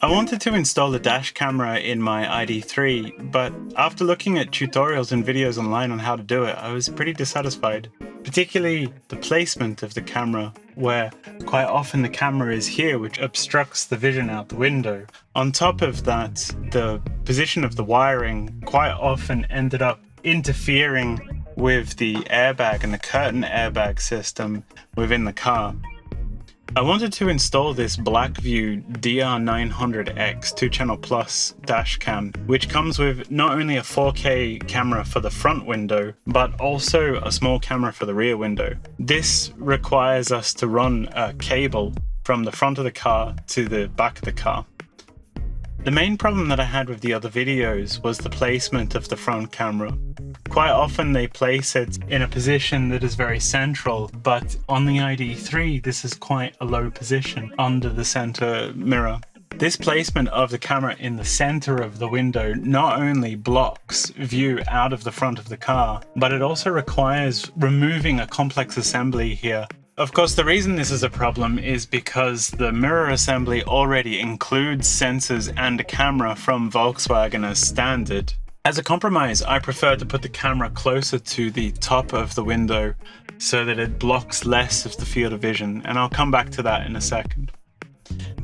I wanted to install a dash camera in my ID3, but after looking at tutorials and videos online on how to do it, I was pretty dissatisfied. Particularly the placement of the camera, where quite often the camera is here, which obstructs the vision out the window. On top of that, the position of the wiring quite often ended up interfering with the airbag and the curtain airbag system within the car. I wanted to install this Blackview DR900X 2-channel plus dash cam, which comes with not only a 4K camera for the front window, but also a small camera for the rear window. This requires us to run a cable from the front of the car to the back of the car. The main problem that I had with the other videos was the placement of the front camera. Quite often they place it in a position that is very central, but on the ID3 this is quite a low position under the center mirror. This placement of the camera in the center of the window not only blocks view out of the front of the car, but it also requires removing a complex assembly here. Of course, the reason this is a problem is because the mirror assembly already includes sensors and a camera from Volkswagen as standard. As a compromise, I prefer to put the camera closer to the top of the window so that it blocks less of the field of vision, and I'll come back to that in a second.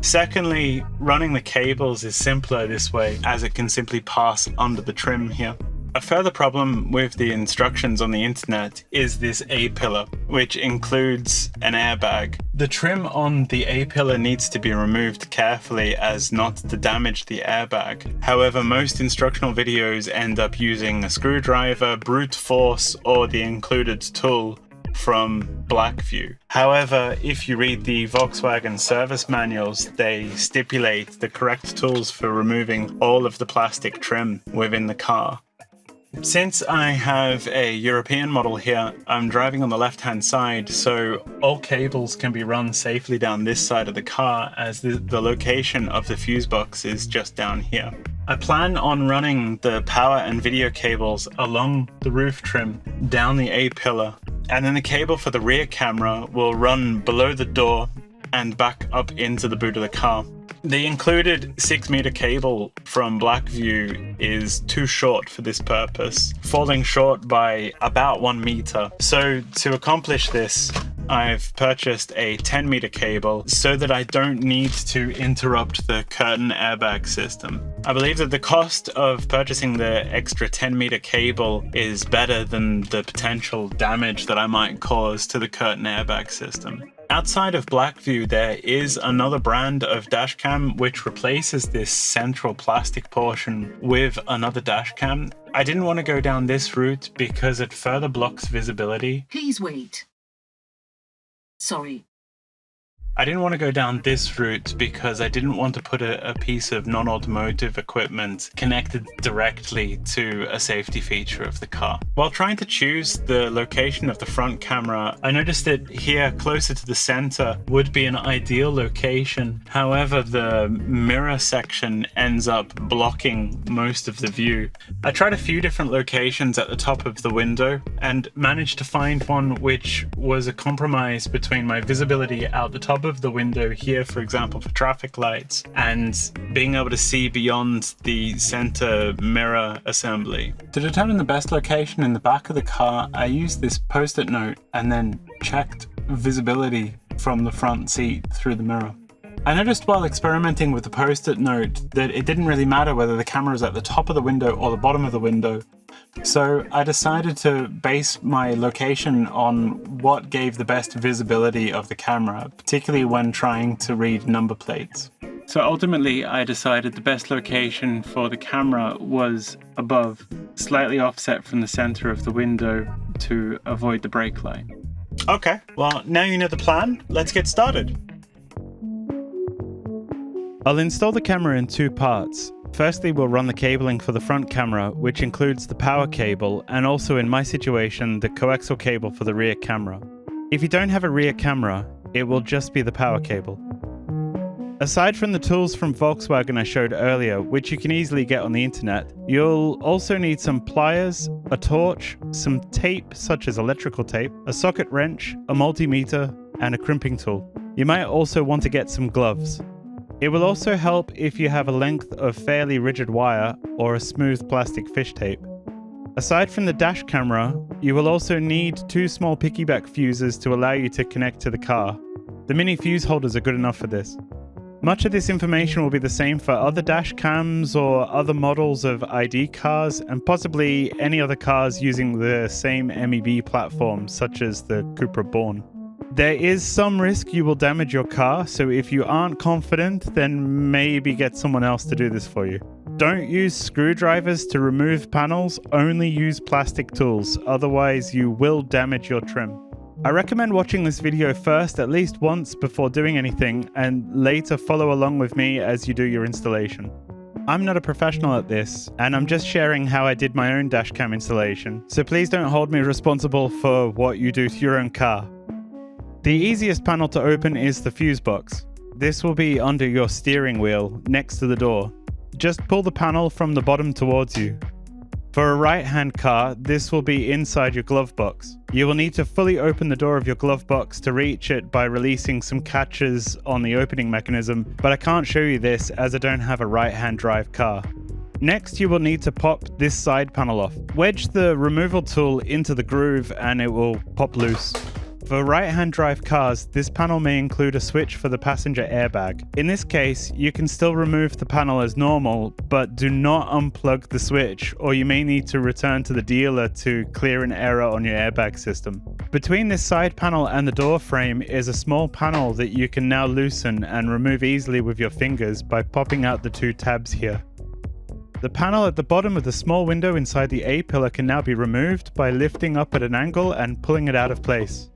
Secondly, running the cables is simpler this way, as it can simply pass under the trim here. A further problem with the instructions on the internet is this A-pillar, which includes an airbag. The trim on the A-pillar needs to be removed carefully as not to damage the airbag. However, most instructional videos end up using a screwdriver, brute force, or the included tool from Blackview. However, if you read the Volkswagen service manuals, they stipulate the correct tools for removing all of the plastic trim within the car. Since I have a European model here, I'm driving on the left-hand side, so all cables can be run safely down this side of the car, as the location of the fuse box is just down here. I plan on running the power and video cables along the roof trim down the A-pillar, and then the cable for the rear camera will run below the door and back up into the boot of the car. The included 6-meter cable from Blackview is too short for this purpose, falling short by about 1 meter. So to accomplish this, I've purchased a 10-meter cable so that I don't need to interrupt the curtain airbag system. I believe that the cost of purchasing the extra 10-meter cable is better than the potential damage that I might cause to the curtain airbag system. Outside of Blackview, there is another brand of dashcam which replaces this central plastic portion with another dashcam. I didn't want to go down this route because it further blocks visibility. Please wait. Sorry. I didn't want to go down this route because I didn't want to put a piece of non-automotive equipment connected directly to a safety feature of the car. While trying to choose the location of the front camera, I noticed that here, closer to the center, would be an ideal location. However, the mirror section ends up blocking most of the view. I tried a few different locations at the top of the window and managed to find one which was a compromise between my visibility out the top of the window here, for example, for traffic lights, and being able to see beyond the center mirror assembly. To determine the best location in the back of the car, I used this post-it note and then checked visibility from the front seat through the mirror. I noticed while experimenting with the post-it note that it didn't really matter whether the camera was at the top of the window or the bottom of the window. So I decided to base my location on what gave the best visibility of the camera, particularly when trying to read number plates. So ultimately, I decided the best location for the camera was above, slightly offset from the center of the window to avoid the brake light. Okay, well, now you know the plan. Let's get started. I'll install the camera in 2 parts. Firstly, we'll run the cabling for the front camera, which includes the power cable and also, in my situation, the coaxial cable for the rear camera. If you don't have a rear camera, it will just be the power cable. Aside from the tools from Volkswagen I showed earlier, which you can easily get on the internet, you'll also need some pliers, a torch, some tape such as electrical tape, a socket wrench, a multimeter, and a crimping tool. You might also want to get some gloves. It will also help if you have a length of fairly rigid wire or a smooth plastic fish tape. Aside from the dash camera, you will also need 2 small piggyback fuses to allow you to connect to the car. The mini fuse holders are good enough for this. Much of this information will be the same for other dash cams or other models of ID cars, and possibly any other cars using the same MEB platform, such as the Cupra Born. There is some risk you will damage your car, so if you aren't confident, then maybe get someone else to do this for you. Don't use screwdrivers to remove panels, only use plastic tools, otherwise you will damage your trim. I recommend watching this video first at least once before doing anything, and later follow along with me as you do your installation. I'm not a professional at this, and I'm just sharing how I did my own dashcam installation, so please don't hold me responsible for what you do to your own car. The easiest panel to open is the fuse box. This will be under your steering wheel, next to the door. Just pull the panel from the bottom towards you. For a right-hand car, this will be inside your glove box. You will need to fully open the door of your glove box to reach it by releasing some catches on the opening mechanism, but I can't show you this as I don't have a right-hand drive car. Next, you will need to pop this side panel off. Wedge the removal tool into the groove and it will pop loose. For right-hand drive cars, this panel may include a switch for the passenger airbag. In this case, you can still remove the panel as normal, but do not unplug the switch, or you may need to return to the dealer to clear an error on your airbag system. Between this side panel and the door frame is a small panel that you can now loosen and remove easily with your fingers by popping out the 2 tabs here. The panel at the bottom of the small window inside the A-pillar can now be removed by lifting up at an angle and pulling it out of place.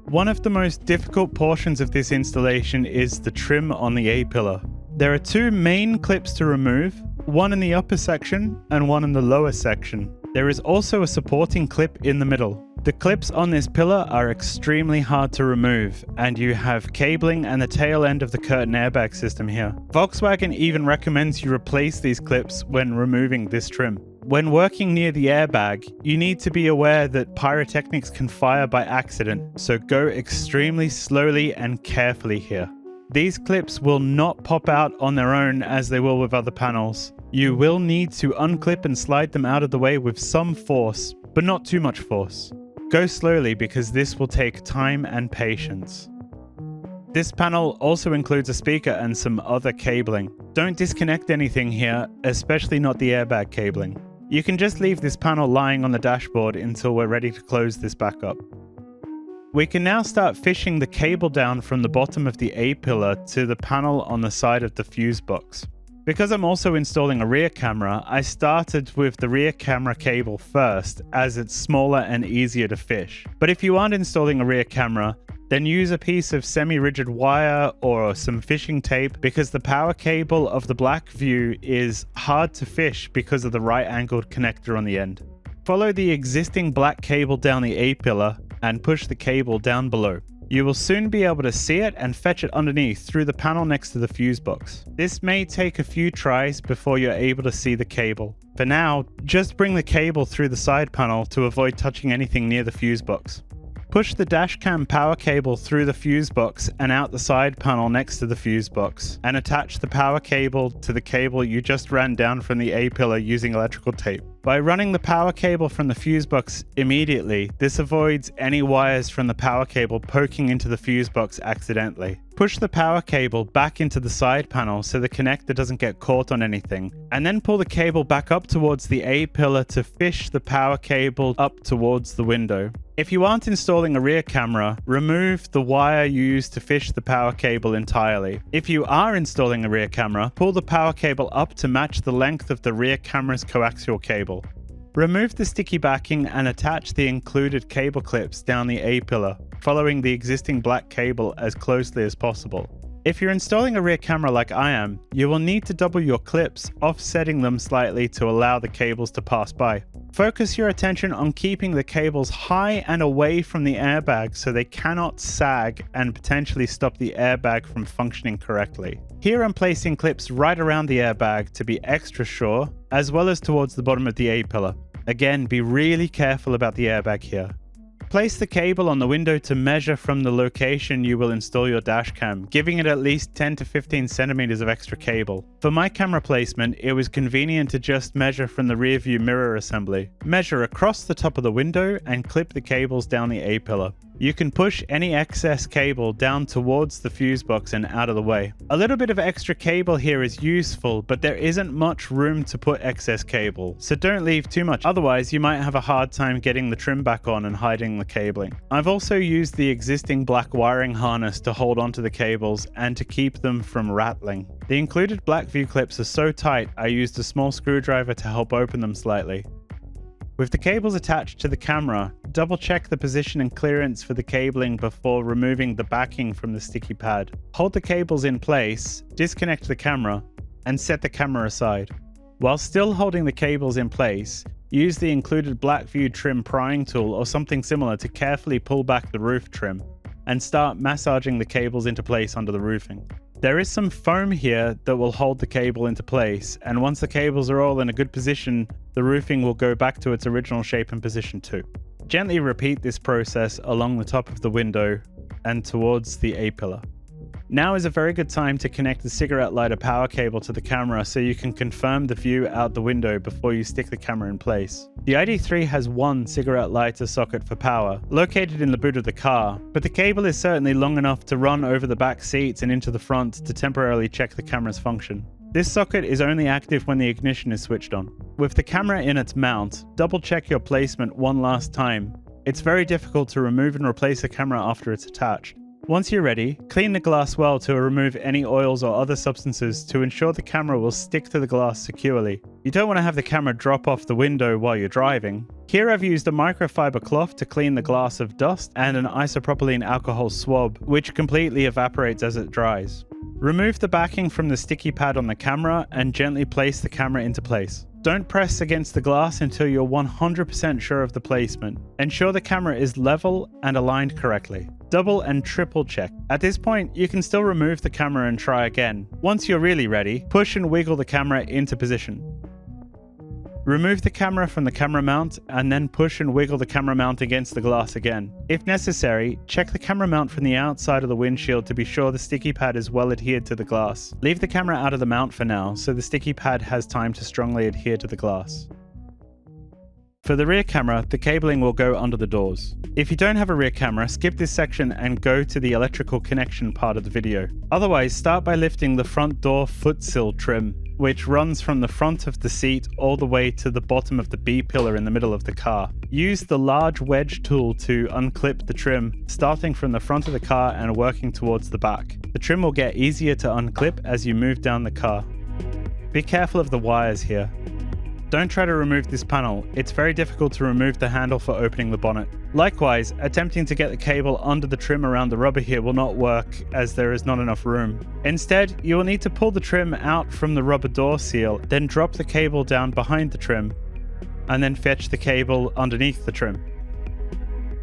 One of the most difficult portions of this installation is the trim on the A-pillar. There are 2 main clips to remove, one in the upper section and one in the lower section. There is also a supporting clip in the middle. The clips on this pillar are extremely hard to remove, and you have cabling and the tail end of the curtain airbag system here. Volkswagen even recommends you replace these clips when removing this trim. When working near the airbag, you need to be aware that pyrotechnics can fire by accident, so go extremely slowly and carefully here. These clips will not pop out on their own as they will with other panels. You will need to unclip and slide them out of the way with some force, but not too much force. Go slowly because this will take time and patience. This panel also includes a speaker and some other cabling. Don't disconnect anything here, especially not the airbag cabling. You can just leave this panel lying on the dashboard until we're ready to close this back up. We can now start fishing the cable down from the bottom of the A-pillar to the panel on the side of the fuse box. Because I'm also installing a rear camera, I started with the rear camera cable first, as it's smaller and easier to fish. But if you aren't installing a rear camera, then use a piece of semi-rigid wire or some fishing tape, because the power cable of the Black View is hard to fish because of the right-angled connector on the end. Follow the existing black cable down the A-pillar and push the cable down below. You will soon be able to see it and fetch it underneath through the panel next to the fuse box. This may take a few tries before you're able to see the cable. For now, just bring the cable through the side panel to avoid touching anything near the fuse box. Push the dashcam power cable through the fuse box and out the side panel next to the fuse box, and attach the power cable to the cable you just ran down from the A-pillar using electrical tape. By running the power cable from the fuse box immediately, this avoids any wires from the power cable poking into the fuse box accidentally. Push the power cable back into the side panel so the connector doesn't get caught on anything, and then pull the cable back up towards the A-pillar to fish the power cable up towards the window. If you aren't installing a rear camera, remove the wire you used to fish the power cable entirely. If you are installing a rear camera, pull the power cable up to match the length of the rear camera's coaxial cable. Remove the sticky backing and attach the included cable clips down the A-pillar, following the existing black cable as closely as possible. If you're installing a rear camera like I am, you will need to double your clips, offsetting them slightly to allow the cables to pass by. Focus your attention on keeping the cables high and away from the airbag so they cannot sag and potentially stop the airbag from functioning correctly. Here I'm placing clips right around the airbag to be extra sure, as well as towards the bottom of the A-pillar. Again, be really careful about the airbag here. Place the cable on the window to measure from the location you will install your dash cam, giving it at least 10 to 15 centimeters of extra cable. For my camera placement, it was convenient to just measure from the rear view mirror assembly. Measure across the top of the window and clip the cables down the A-pillar. You can push any excess cable down towards the fuse box and out of the way. A little bit of extra cable here is useful, but there isn't much room to put excess cable, so don't leave too much, otherwise you might have a hard time getting the trim back on and hiding the cabling. I've also used the existing black wiring harness to hold onto the cables and to keep them from rattling. The included black view clips are so tight I used a small screwdriver to help open them slightly. With the cables attached to the camera, double check the position and clearance for the cabling before removing the backing from the sticky pad. Hold the cables in place, disconnect the camera, and set the camera aside. While still holding the cables in place, use the included Blackview trim prying tool or something similar to carefully pull back the roof trim and start massaging the cables into place under the roofing. There is some foam here that will hold the cable into place, and once the cables are all in a good position, the roofing will go back to its original shape and position too. Gently repeat this process along the top of the window and towards the A-pillar. Now is a very good time to connect the cigarette lighter power cable to the camera so you can confirm the view out the window before you stick the camera in place. The ID3 has one cigarette lighter socket for power, located in the boot of the car, but the cable is certainly long enough to run over the back seats and into the front to temporarily check the camera's function. This socket is only active when the ignition is switched on. With the camera in its mount, double check your placement one last time. It's very difficult to remove and replace the camera after it's attached. Once you're ready, clean the glass well to remove any oils or other substances to ensure the camera will stick to the glass securely. You don't want to have the camera drop off the window while you're driving. Here I've used a microfiber cloth to clean the glass of dust and an isopropylene alcohol swab, which completely evaporates as it dries. Remove the backing from the sticky pad on the camera and gently place the camera into place. Don't press against the glass until you're 100% sure of the placement. Ensure the camera is level and aligned correctly. Double and triple check. At this point, you can still remove the camera and try again. Once you're really ready, push and wiggle the camera into position. Remove the camera from the camera mount and then push and wiggle the camera mount against the glass again. If necessary, check the camera mount from the outside of the windshield to be sure the sticky pad is well adhered to the glass. Leave the camera out of the mount for now so the sticky pad has time to strongly adhere to the glass. For the rear camera, the cabling will go under the doors. If you don't have a rear camera, skip this section and go to the electrical connection part of the video. Otherwise, start by lifting the front door footsil trim, which runs from the front of the seat all the way to the bottom of the B-pillar in the middle of the car. Use the large wedge tool to unclip the trim, starting from the front of the car and working towards the back. The trim will get easier to unclip as you move down the car. Be careful of the wires here. Don't try to remove this panel, it's very difficult to remove the handle for opening the bonnet. Likewise, attempting to get the cable under the trim around the rubber here will not work as there is not enough room. Instead, you will need to pull the trim out from the rubber door seal, then drop the cable down behind the trim, and then fetch the cable underneath the trim.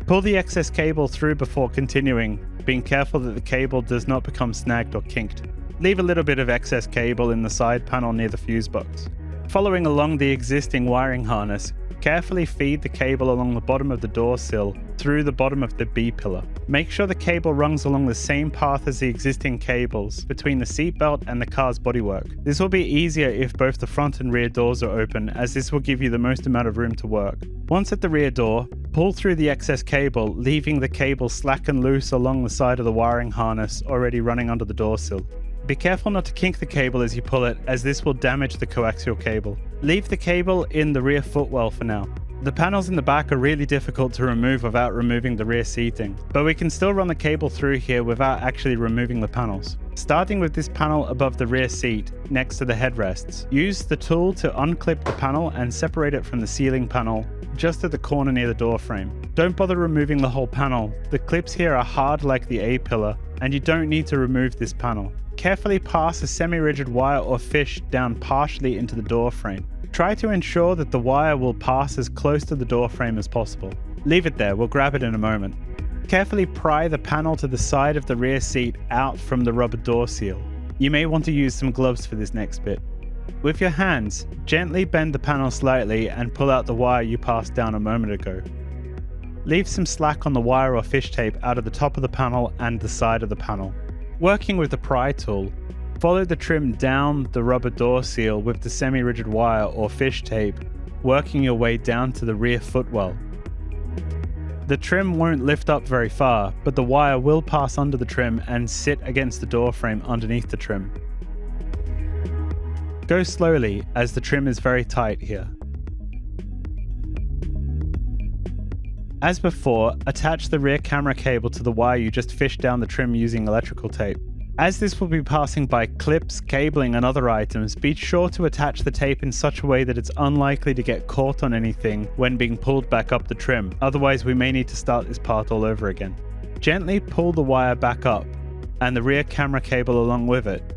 Pull the excess cable through before continuing, being careful that the cable does not become snagged or kinked. Leave a little bit of excess cable in the side panel near the fuse box. Following along the existing wiring harness, carefully feed the cable along the bottom of the door sill through the bottom of the B-pillar. Make sure the cable runs along the same path as the existing cables between the seatbelt and the car's bodywork. This will be easier if both the front and rear doors are open, as this will give you the most amount of room to work. Once at the rear door, pull through the excess cable, leaving the cable slack and loose along the side of the wiring harness already running under the door sill. Be careful not to kink the cable as you pull it, as this will damage the coaxial cable. Leave the cable in the rear footwell for now. The panels in the back are really difficult to remove without removing the rear seating, but we can still run the cable through here without actually removing the panels. Starting with this panel above the rear seat, next to the headrests, use the tool to unclip the panel and separate it from the ceiling panel, just at the corner near the door frame. Don't bother removing the whole panel. The clips here are hard like the A-pillar, and you don't need to remove this panel. Carefully pass a semi-rigid wire or fish down partially into the door frame. Try to ensure that the wire will pass as close to the door frame as possible. Leave it there, we'll grab it in a moment. Carefully pry the panel to the side of the rear seat out from the rubber door seal. You may want to use some gloves for this next bit. With your hands, gently bend the panel slightly and pull out the wire you passed down a moment ago. Leave some slack on the wire or fish tape out of the top of the panel and the side of the panel. Working with the pry tool, follow the trim down the rubber door seal with the semi-rigid wire or fish tape, working your way down to the rear footwell. The trim won't lift up very far, but the wire will pass under the trim and sit against the door frame underneath the trim. Go slowly as the trim is very tight here. As before, attach the rear camera cable to the wire you just fished down the trim using electrical tape. As this will be passing by clips, cabling and other items, be sure to attach the tape in such a way that it's unlikely to get caught on anything when being pulled back up the trim, otherwise we may need to start this part all over again. Gently pull the wire back up, and the rear camera cable along with it.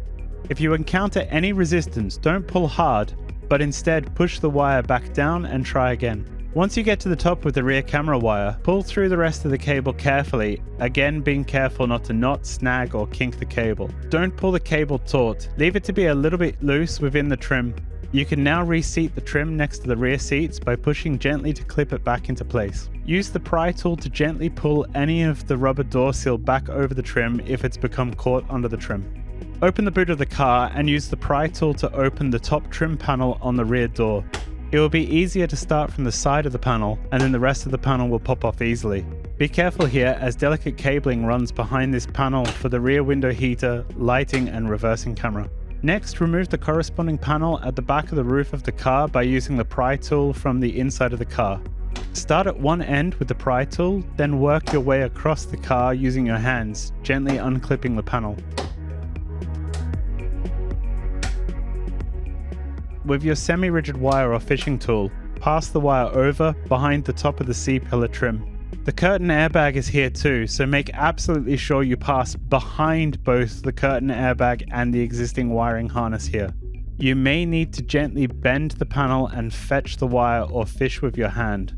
If you encounter any resistance, don't pull hard, but instead push the wire back down and try again. Once you get to the top with the rear camera wire, pull through the rest of the cable carefully, again being careful not to knot, snag or kink the cable. Don't pull the cable taut, leave it to be a little bit loose within the trim. You can now reseat the trim next to the rear seats by pushing gently to clip it back into place. Use the pry tool to gently pull any of the rubber door seal back over the trim if it's become caught under the trim. Open the boot of the car and use the pry tool to open the top trim panel on the rear door. It will be easier to start from the side of the panel, and then the rest of the panel will pop off easily. Be careful here as delicate cabling runs behind this panel for the rear window heater, lighting and reversing camera. Next, remove the corresponding panel at the back of the roof of the car by using the pry tool from the inside of the car. Start at one end with the pry tool, then work your way across the car using your hands, gently unclipping the panel. With your semi-rigid wire or fishing tool, pass the wire over behind the top of the C-pillar trim. The curtain airbag is here too, so make absolutely sure you pass behind both the curtain airbag and the existing wiring harness here. You may need to gently bend the panel and fetch the wire or fish with your hand.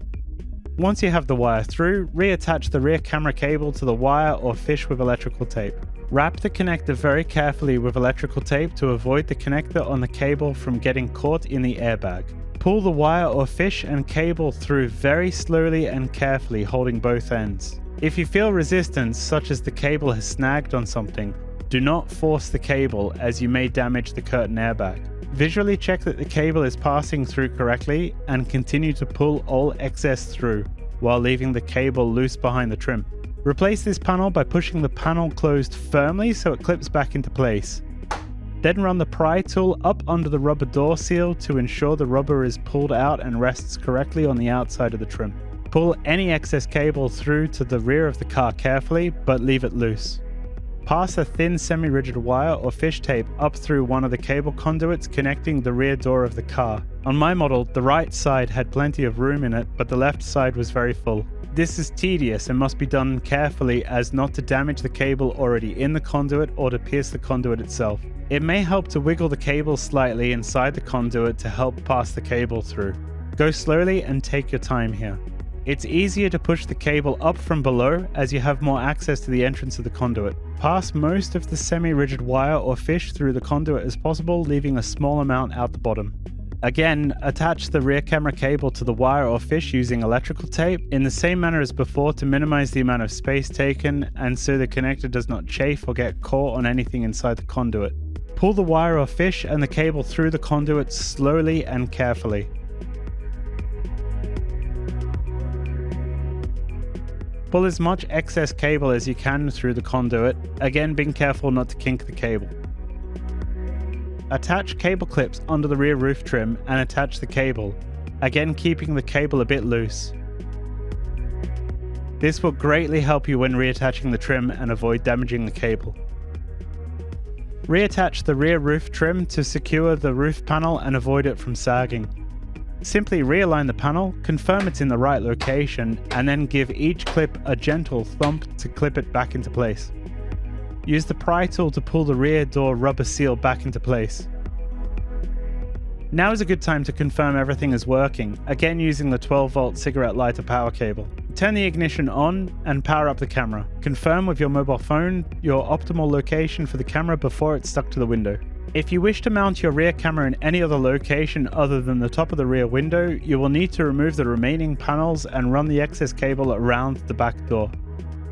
Once you have the wire through, reattach the rear camera cable to the wire or fish with electrical tape. Wrap the connector very carefully with electrical tape to avoid the connector on the cable from getting caught in the airbag. Pull the wire or fish and cable through very slowly and carefully, holding both ends. If you feel resistance, such as the cable has snagged on something, do not force the cable as you may damage the curtain airbag. Visually check that the cable is passing through correctly and continue to pull all excess through while leaving the cable loose behind the trim. Replace this panel by pushing the panel closed firmly so it clips back into place. Then run the pry tool up under the rubber door seal to ensure the rubber is pulled out and rests correctly on the outside of the trim. Pull any excess cable through to the rear of the car carefully, but leave it loose. Pass a thin semi-rigid wire or fish tape up through one of the cable conduits connecting the rear door of the car. On my model, the right side had plenty of room in it, but the left side was very full. This is tedious and must be done carefully as not to damage the cable already in the conduit or to pierce the conduit itself. It may help to wiggle the cable slightly inside the conduit to help pass the cable through. Go slowly and take your time here. It's easier to push the cable up from below as you have more access to the entrance of the conduit. Pass most of the semi-rigid wire or fish through the conduit as possible, leaving a small amount out the bottom. Again, attach the rear camera cable to the wire or fish using electrical tape in the same manner as before to minimize the amount of space taken and so the connector does not chafe or get caught on anything inside the conduit. Pull the wire or fish and the cable through the conduit slowly and carefully. Pull as much excess cable as you can through the conduit, again being careful not to kink the cable. Attach cable clips under the rear roof trim and attach the cable, again keeping the cable a bit loose. This will greatly help you when reattaching the trim and avoid damaging the cable. Reattach the rear roof trim to secure the roof panel and avoid it from sagging. Simply realign the panel, confirm it's in the right location, and then give each clip a gentle thump to clip it back into place. Use the pry tool to pull the rear door rubber seal back into place. Now is a good time to confirm everything is working, again using the 12-volt cigarette lighter power cable. Turn the ignition on and power up the camera. Confirm with your mobile phone your optimal location for the camera before it's stuck to the window. If you wish to mount your rear camera in any other location other than the top of the rear window, you will need to remove the remaining panels and run the excess cable around the back door.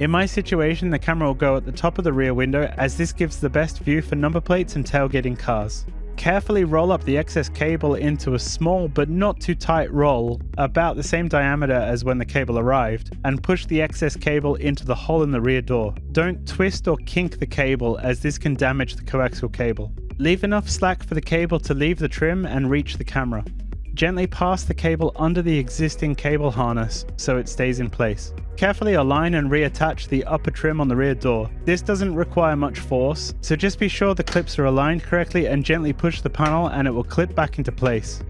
In my situation, the camera will go at the top of the rear window as this gives the best view for number plates and tailgating cars. Carefully roll up the excess cable into a small but not too tight roll, about the same diameter as when the cable arrived, and push the excess cable into the hole in the rear door. Don't twist or kink the cable as this can damage the coaxial cable. Leave enough slack for the cable to leave the trim and reach the camera. Gently pass the cable under the existing cable harness so it stays in place. Carefully align and reattach the upper trim on the rear door. This doesn't require much force, so just be sure the clips are aligned correctly and gently push the panel and it will clip back into place.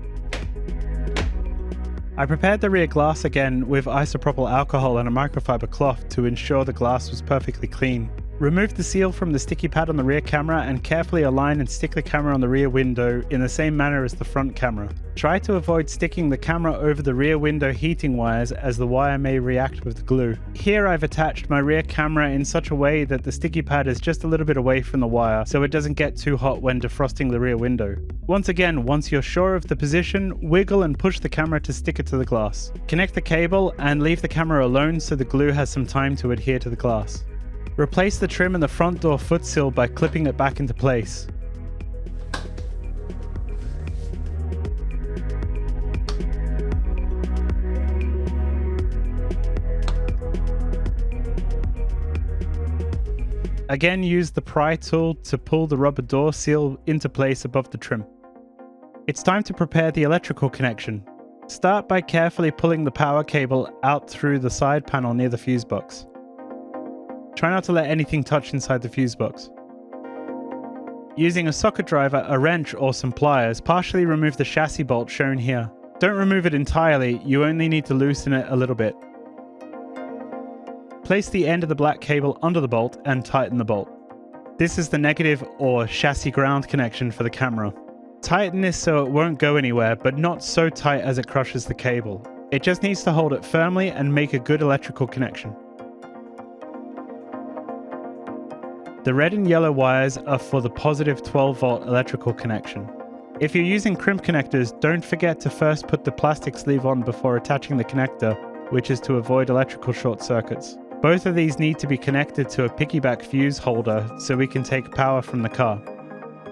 I prepared the rear glass again with isopropyl alcohol and a microfiber cloth to ensure the glass was perfectly clean. Remove the seal from the sticky pad on the rear camera and carefully align and stick the camera on the rear window in the same manner as the front camera. Try to avoid sticking the camera over the rear window heating wires as the wire may react with the glue. Here I've attached my rear camera in such a way that the sticky pad is just a little bit away from the wire so it doesn't get too hot when defrosting the rear window. Once again, once you're sure of the position, wiggle and push the camera to stick it to the glass. Connect the cable and leave the camera alone so the glue has some time to adhere to the glass. Replace the trim in the front door foot sill by clipping it back into place. Again, use the pry tool to pull the rubber door seal into place above the trim. It's time to prepare the electrical connection. Start by carefully pulling the power cable out through the side panel near the fuse box. Try not to let anything touch inside the fuse box. Using a socket driver, a wrench, or some pliers, partially remove the chassis bolt shown here. Don't remove it entirely, you only need to loosen it a little bit. Place the end of the black cable under the bolt and tighten the bolt. This is the negative or chassis ground connection for the camera. Tighten this so it won't go anywhere, but not so tight as it crushes the cable. It just needs to hold it firmly and make a good electrical connection. The red and yellow wires are for the positive 12-volt electrical connection. If you're using crimp connectors, don't forget to first put the plastic sleeve on before attaching the connector, which is to avoid electrical short circuits. Both of these need to be connected to a piggyback fuse holder so we can take power from the car.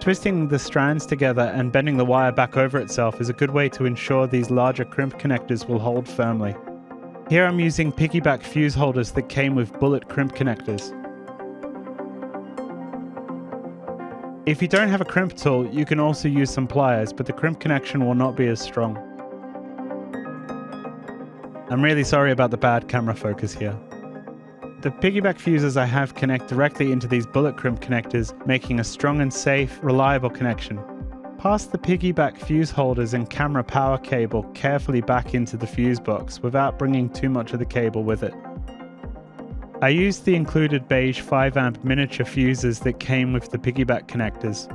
Twisting the strands together and bending the wire back over itself is a good way to ensure these larger crimp connectors will hold firmly. Here I'm using piggyback fuse holders that came with bullet crimp connectors. If you don't have a crimp tool, you can also use some pliers, but the crimp connection will not be as strong. I'm really sorry about the bad camera focus here. The piggyback fuses I have connect directly into these bullet crimp connectors, making a strong and safe, reliable connection. Pass the piggyback fuse holders and camera power cable carefully back into the fuse box without bringing too much of the cable with it. I used the included beige 5A miniature fuses that came with the piggyback connectors.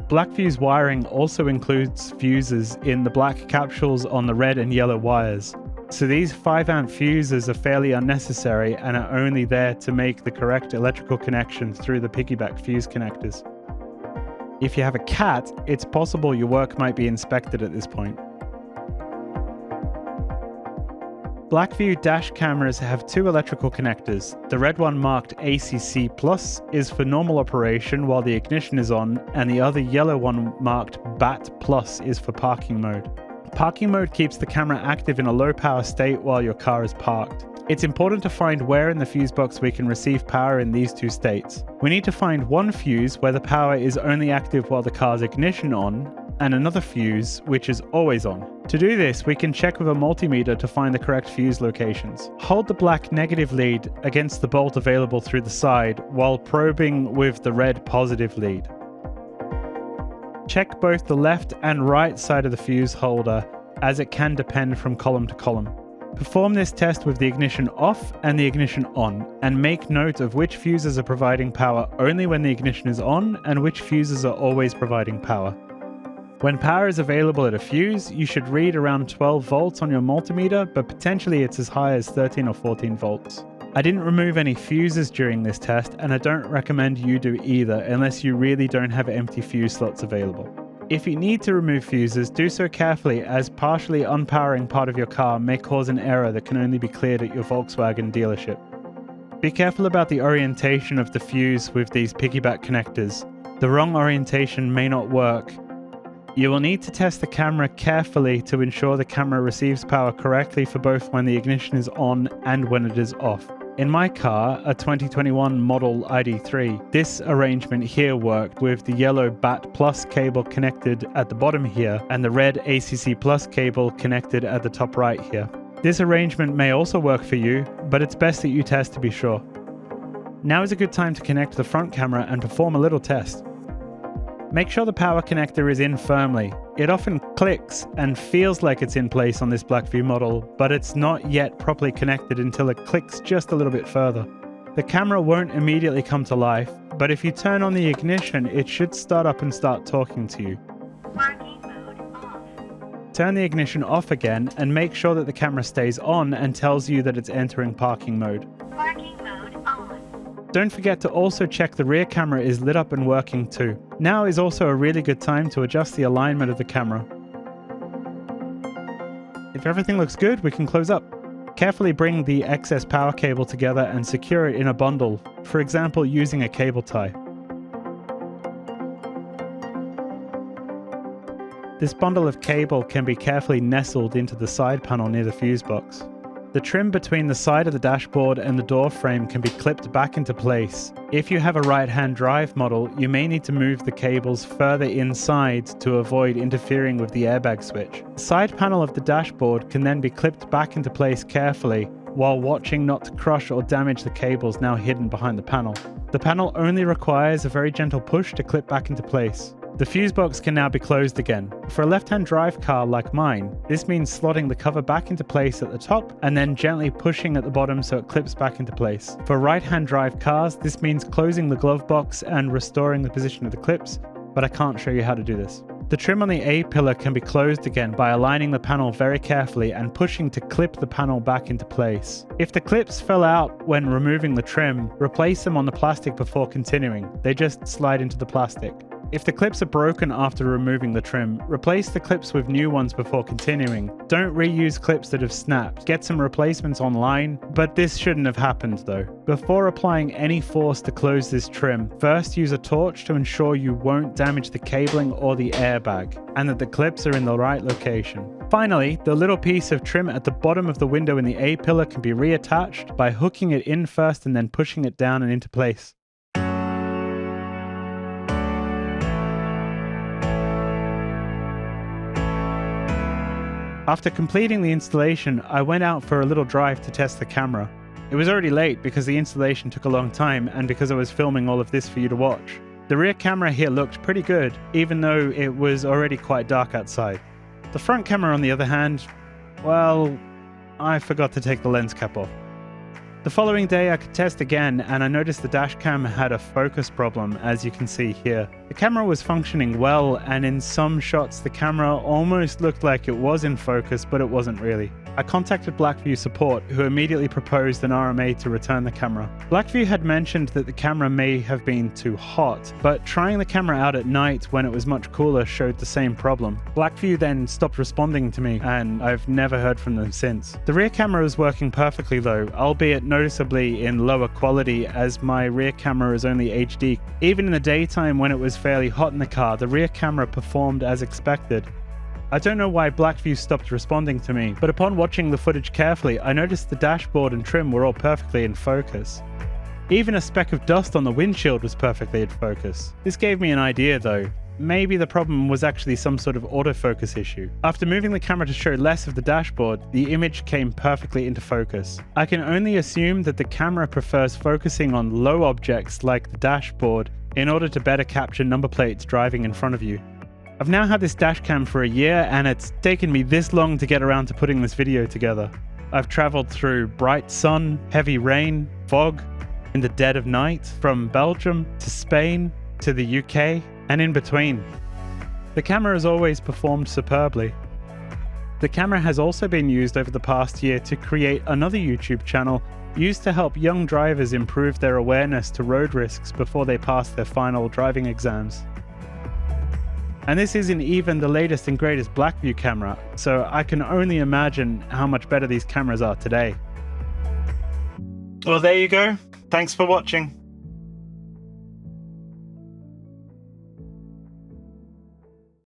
Black fuse wiring also includes fuses in the black capsules on the red and yellow wires. So these 5A fuses are fairly unnecessary and are only there to make the correct electrical connection through the piggyback fuse connectors. If you have a cat, it's possible your work might be inspected at this point. Blackview dash cameras have two electrical connectors. The red one marked ACC Plus is for normal operation while the ignition is on, and the other yellow one marked BAT Plus is for parking mode. Parking mode keeps the camera active in a low power state while your car is parked. It's important to find where in the fuse box we can receive power in these two states. We need to find one fuse where the power is only active while the car's ignition on, and another fuse which is always on. To do this, we can check with a multimeter to find the correct fuse locations. Hold the black negative lead against the bolt available through the side while probing with the red positive lead. Check both the left and right side of the fuse holder, as it can depend from column to column. Perform this test with the ignition off and the ignition on, and make note of which fuses are providing power only when the ignition is on and which fuses are always providing power. When power is available at a fuse, you should read around 12 volts on your multimeter, but potentially it's as high as 13 or 14 volts. I didn't remove any fuses during this test, and I don't recommend you do either unless you really don't have empty fuse slots available. If you need to remove fuses, do so carefully, as partially unpowering part of your car may cause an error that can only be cleared at your Volkswagen dealership. Be careful about the orientation of the fuse with these piggyback connectors. The wrong orientation may not work. You will need to test the camera carefully to ensure the camera receives power correctly for both when the ignition is on and when it is off. In my car, a 2021 model ID3, this arrangement here worked with the yellow BAT Plus cable connected at the bottom here and the red ACC Plus cable connected at the top right here. This arrangement may also work for you, but it's best that you test to be sure. Now is a good time to connect the front camera and perform a little test. Make sure the power connector is in firmly. It often clicks and feels like it's in place on this Blackview model, but it's not yet properly connected until it clicks just a little bit further. The camera won't immediately come to life, but if you turn on the ignition, it should start up and start talking to you. Parking mode off. Turn the ignition off again and make sure that the camera stays on and tells you that it's entering parking mode. Parking mode on. Don't forget to also check the rear camera is lit up and working too. Now is also a really good time to adjust the alignment of the camera. If everything looks good, we can close up. Carefully bring the excess power cable together and secure it in a bundle, for example using a cable tie. This bundle of cable can be carefully nestled into the side panel near the fuse box. The trim between the side of the dashboard and the door frame can be clipped back into place. If you have a right-hand drive model, you may need to move the cables further inside to avoid interfering with the airbag switch. The side panel of the dashboard can then be clipped back into place carefully while watching not to crush or damage the cables now hidden behind the panel. The panel only requires a very gentle push to clip back into place. The fuse box can now be closed again. For a left-hand drive car like mine, this means slotting the cover back into place at the top and then gently pushing at the bottom so it clips back into place. For right-hand drive cars, this means closing the glove box and restoring the position of the clips, but I can't show you how to do this. The trim on the A-pillar can be closed again by aligning the panel very carefully and pushing to clip the panel back into place. If the clips fell out when removing the trim, replace them on the plastic before continuing. They just slide into the plastic. If the clips are broken after removing the trim, replace the clips with new ones before continuing. Don't reuse clips that have snapped. Get some replacements online, but this shouldn't have happened though. Before applying any force to close this trim, first use a torch to ensure you won't damage the cabling or the airbag, and that the clips are in the right location. Finally, the little piece of trim at the bottom of the window in the A-pillar can be reattached by hooking it in first and then pushing it down and into place. After completing the installation, I went out for a little drive to test the camera. It was already late because the installation took a long time and because I was filming all of this for you to watch. The rear camera here looked pretty good, even though it was already quite dark outside. The front camera, on the other hand, well, I forgot to take the lens cap off. The following day I could test again and I noticed the dash cam had a focus problem, as you can see here. The camera was functioning well, and in some shots the camera almost looked like it was in focus, but it wasn't really. I contacted Blackview support, who immediately proposed an RMA to return the camera. Blackview had mentioned that the camera may have been too hot, but trying the camera out at night when it was much cooler showed the same problem. Blackview then stopped responding to me, and I've never heard from them since. The rear camera is working perfectly though, albeit noticeably in lower quality as my rear camera is only HD. Even in the daytime when it was fairly hot in the car, the rear camera performed as expected. I don't know why Blackview stopped responding to me, but upon watching the footage carefully, I noticed the dashboard and trim were all perfectly in focus. Even a speck of dust on the windshield was perfectly in focus. This gave me an idea though. Maybe the problem was actually some sort of autofocus issue. After moving the camera to show less of the dashboard, the image came perfectly into focus. I can only assume that the camera prefers focusing on low objects like the dashboard in order to better capture number plates driving in front of you. I've now had this dash cam for a year and it's taken me this long to get around to putting this video together. I've traveled through bright sun, heavy rain, fog, in the dead of night, from Belgium to Spain to the UK, and in between. The camera has always performed superbly. The camera has also been used over the past year to create another YouTube channel used to help young drivers improve their awareness to road risks before they pass their final driving exams. And this isn't even the latest and greatest Blackview camera, so I can only imagine how much better these cameras are today. Well, there you go. Thanks for watching.